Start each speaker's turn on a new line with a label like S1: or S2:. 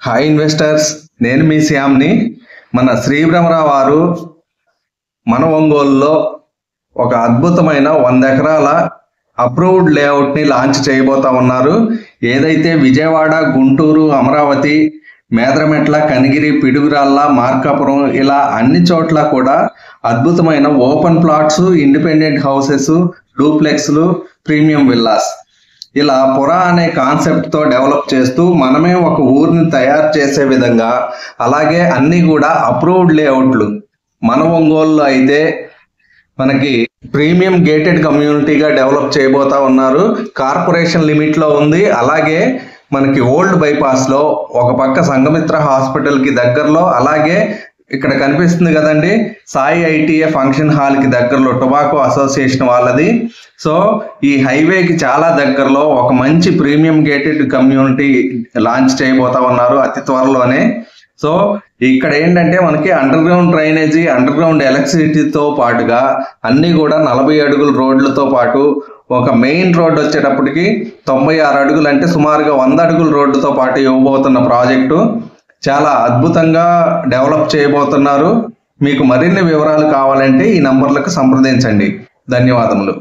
S1: Hi investors, నేను మీ శ్యామ్ని. మన శ్రీ భ్రమరావు వారు మన ఒంగోలులో ఒక అద్భుతమైన 100 ఎకరాల అప్రూవ్డ్ లేఅవుట్ని లాంచ్ చేయబోతా ఉన్నారు. ఏదైతే విజయవాడ, గుంటూరు, అమరావతి, మేదరమెట్ల, కనిగిరి, పిడుగురాళ్ళ, మార్కాపురం ఇలా అన్ని చోట్ల కూడా అద్భుతమైన ఓపెన్ ప్లాట్స్, ఇండిపెండెంట్ హౌసెస్, డూప్లెక్స్లు, ప్రీమియం విల్లాస్ ఇలా పురా అనే కాన్సెప్ట్తో డెవలప్ చేస్తూ మనమే ఒక ఊరిని తయారు చేసే విధంగా, అలాగే అన్నీ కూడా అప్రూవ్డ్ లేఅవుట్లు. మన ఒంగోలులో అయితే మనకి ప్రీమియం గేటెడ్ కమ్యూనిటీగా డెవలప్ చేయబోతా ఉన్నారు. కార్పొరేషన్ లిమిట్లో ఉంది. అలాగే మనకి ఓల్డ్ బైపాస్లో ఒక పక్క సంఘమిత్ర హాస్పిటల్కి దగ్గరలో, అలాగే ఇక్కడ కనిపిస్తుంది కదండి సాయి ఐటీఏ ఫంక్షన్ హాల్కి దగ్గరలో టొబాకో అసోసియేషన్ వాళ్ళది. సో ఈ హైవేకి చాలా దగ్గరలో ఒక మంచి ప్రీమియం గేటెడ్ కమ్యూనిటీ లాంచ్ చేయబోతా ఉన్నారు అతి త్వరలోనే. సో ఇక్కడ ఏంటంటే మనకి underground drainage, underground ఎలక్ట్రిసిటీతో పాటుగా అన్నీ కూడా 40 అడుగుల రోడ్లతో పాటు ఒక మెయిన్ రోడ్ వచ్చేటప్పటికి 96 అడుగులు, అంటే సుమారుగా 100 అడుగుల రోడ్డుతో పాటు ఇవ్వబోతున్న ప్రాజెక్టు చాలా అద్భుతంగా డెవలప్ చేయబోతున్నారు. మీకు మరిన్ని వివరాలు కావాలంటే ఈ నంబర్లకు సంప్రదించండి. ధన్యవాదములు.